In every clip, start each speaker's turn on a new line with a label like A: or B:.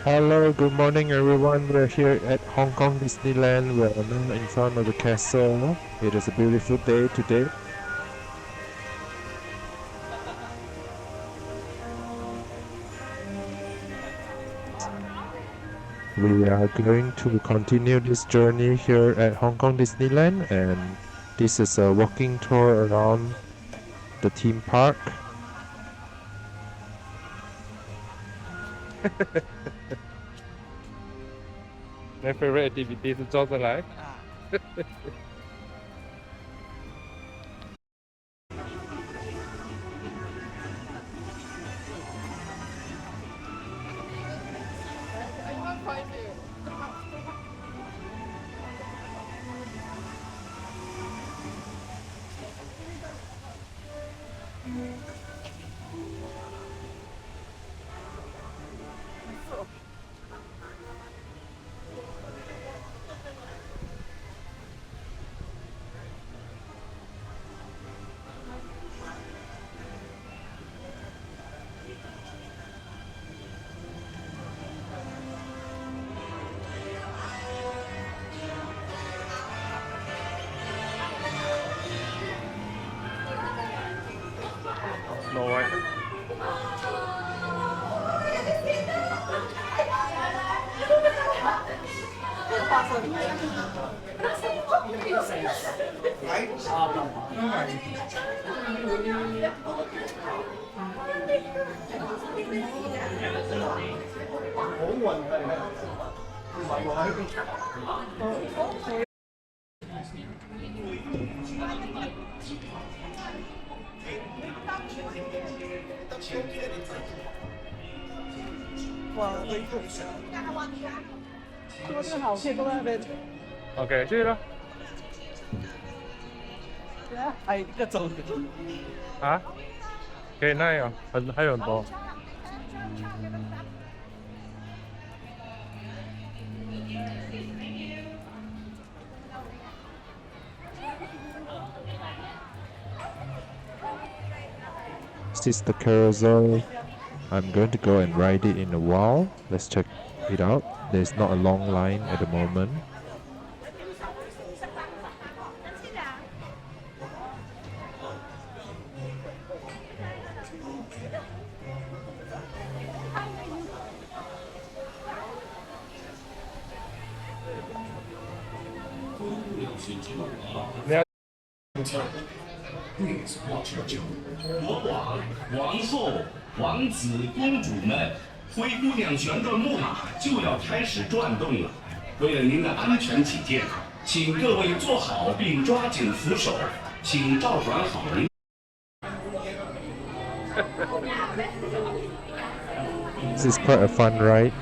A: Hello, good morning everyone. We're here at Hong Kong Disneyland. We're now in front of the castle. It is a beautiful day today. We are going to continue this journey here at Hong Kong Disneyland, and this is a walking tour around the theme park. My favorite activity is 坐上来。挪威。
B: 哇，这个好，可以坐在那边。
A: OK，去了。
B: 对啊，还有一个走的。
A: 啊？可以那样，还有很多。This is the carousel. I'm going to go and ride it in a while. Let's check it out. There's not a long line at the moment.
C: Please watch your children. 国王、王后、王子、公主们，灰姑娘旋转木马就要开始转动了。为了您的安全起见，请各位坐好并抓紧扶手，请照管好您。
A: This is quite a fun ride.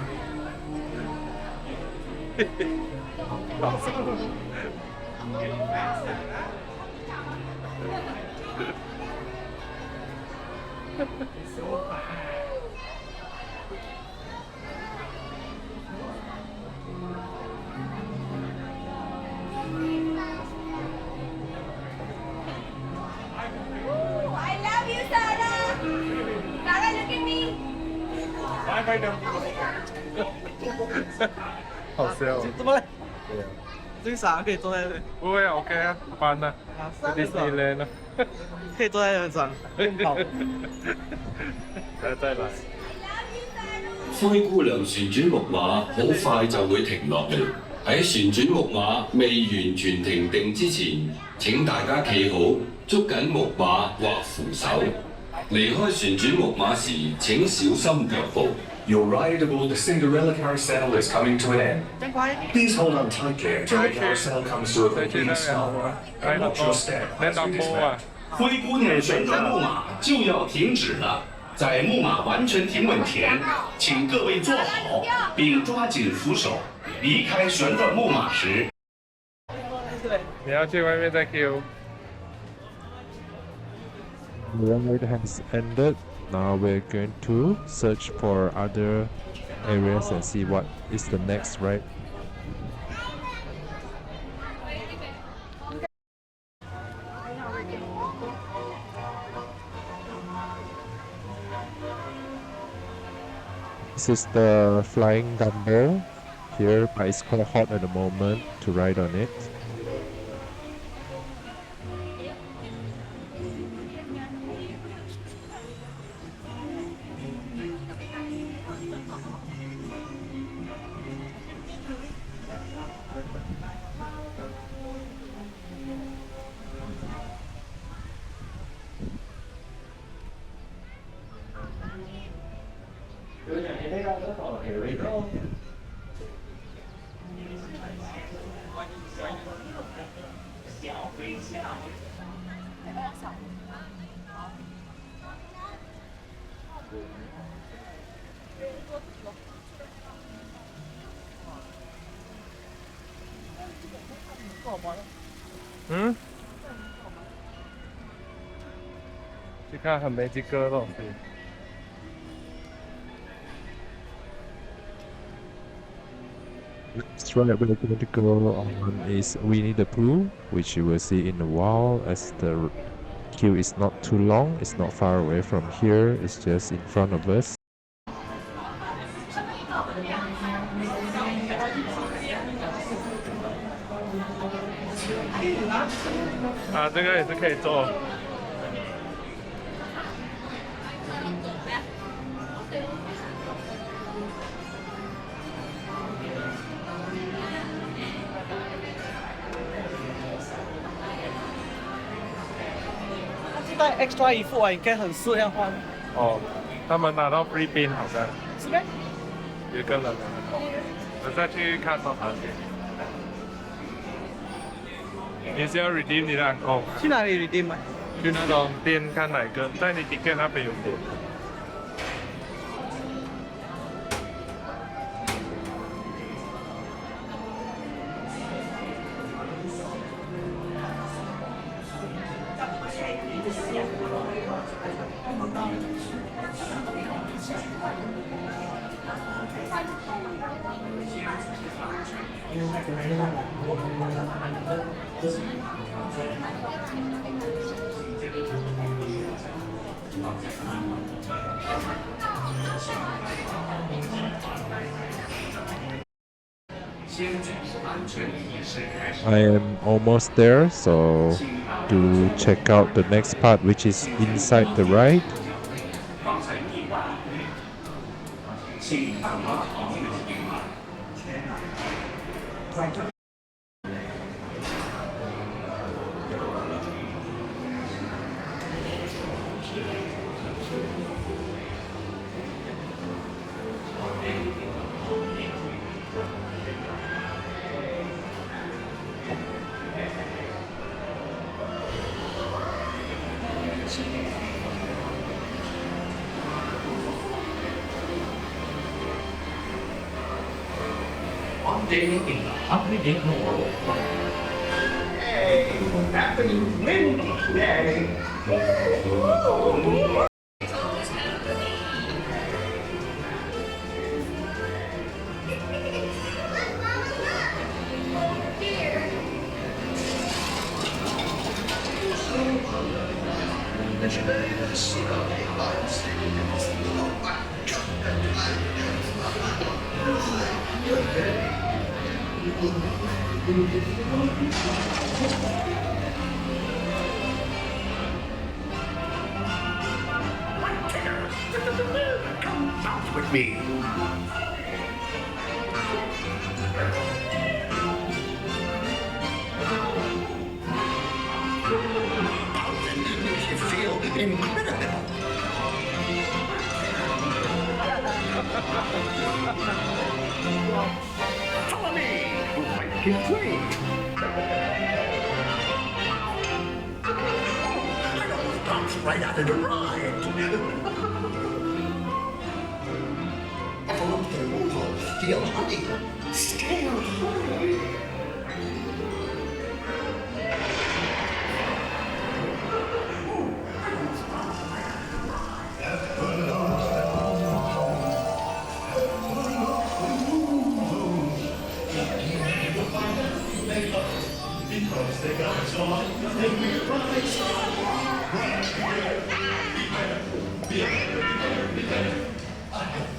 D: I love you, Sarah. Sarah, look at me.
A: 好笑。
B: 怎么了？最傻可以坐在这里。
A: 不会啊 ，OK 啊，翻啊，Disneyland 啊。
B: 可以坐在那上。好。
A: 再來。
E: 灰姑娘旋轉木馬好快就會停落嚟。喺旋轉木馬未完全停定之前，請大家企好，捉緊木馬或扶手。離開旋轉木馬時，請小心腳步。
F: Your ride aboard the Cinderella carousel is coming to an end. Please hold on tightly until the carousel comes to a complete stop. And watch your step as we dismount.
C: 灰姑娘旋转木马就要停止了，在木马完全停稳前，请各位坐好并抓紧扶手。离开旋转木马时，
A: 你要去外面再 Q。The ride has ended. Now we're going to search for other areas and see what is the next ride. This is the flying dumbbell here, but it's quite hot at the moment to ride on it.
G: Hmm? 去看很没几个东西。
A: Next ride we're going to go on is Winnie the Pooh, which you will see in a while as the queue is not too long. It's not far away from here. It's just in front of us.
G: 啊，这个也是可以坐。
B: 这带 extra 衣服啊，应该很适合要换。
G: 哦，他们拿到 free bin 好像
B: 是吗？
G: 有一个人拿到，我再去看多少钱。你是要 redeem 你的 uncle 吗？
B: 去哪里 redeem 买？
G: 去那种店看哪个，在你 ticket 那边有写。
A: I am almost there, so to check out the next part, which is inside the ride.
C: One day in the unpredictable world. Hey, happy Windy Day. Come bounce with me. Bouncing makes you feel incredible. Follow me. Make it free. I almost bounced right out of the ride. Follow the rules. Feel honey. Stay on high. Because they got so much, they will rise. Be better. I have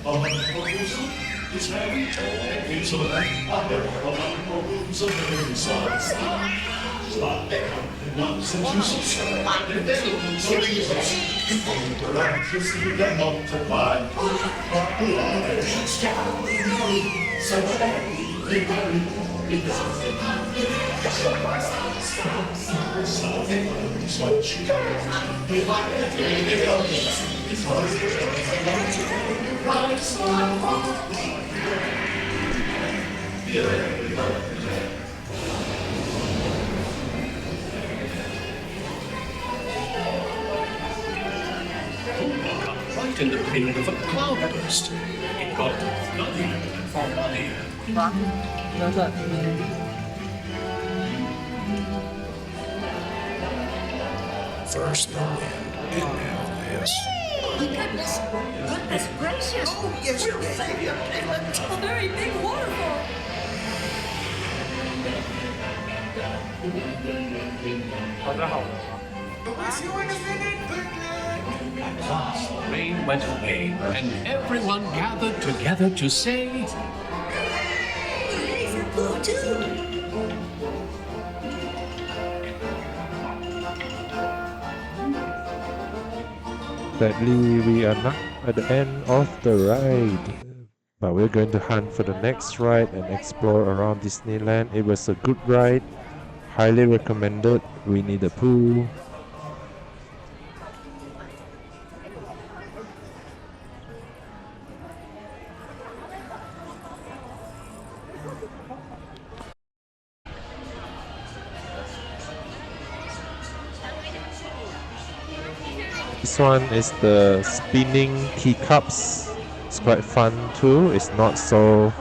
C: Right in the pin of a cloudburst. It got nothing for money.
F: First the wind, and now this.
D: Goodness, goodness gracious. Oh, yes, we'll save your piglet. A very big waterfall.
H: At last, the rain went away, and everyone gathered together to say,
D: Hooray for Pooh, too.
A: Sadly, we are not at the end of the ride, but we're going to hunt for the next ride and explore around Disneyland. It was a good ride, highly recommended. Winnie the Pooh. This one is the spinning teacups. It's quite fun too. It's not so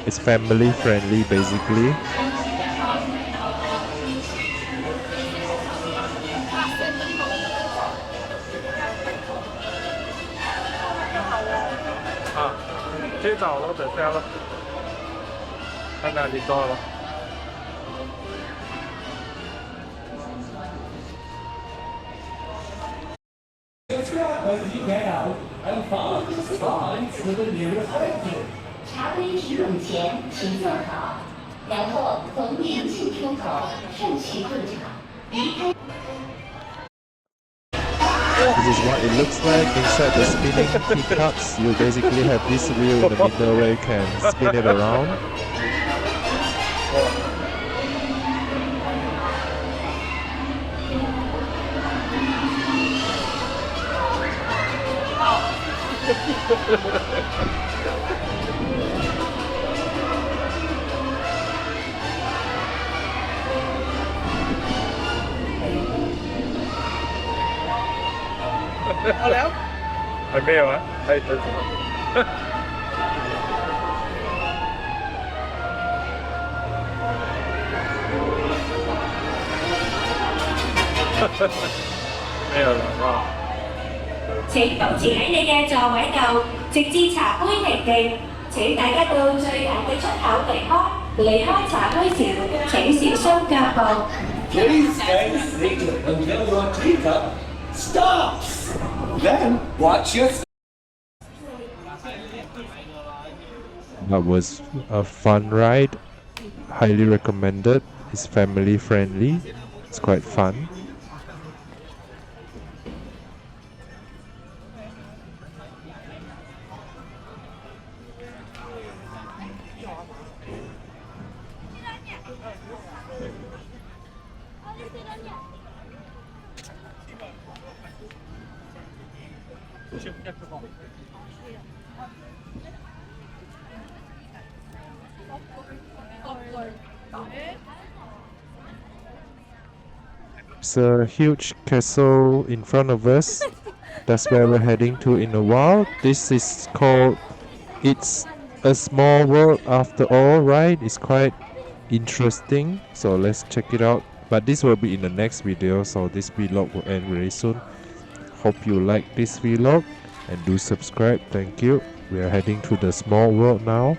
A: it's family friendly basically.
G: À, chế tạo nó để xe luôn. Hay là đi to luôn.
A: This is what it looks like inside the spinning teacups. You basically have this wheel in the middle where you can spin it around.
G: Hay mèo á? Hay thật. Mèo là ngon.
I: 請保持喺你嘅座位度，直至茶杯停定。請大家到最近嘅出口離開。離開茶杯前，請小心腳步。
J: Please stay seated until your teacup stops. Then watch your.
A: That was a fun ride. Highly recommended. It's family friendly. It's quite fun. It's a huge castle in front of us. That's where we're heading to in a while. This is called It's a Small World After All, right? It's quite interesting. So let's check it out. But this will be in the next video, so this vlog will end very soon. Hope you like this vlog and do subscribe. Thank you. We are heading to the small world now.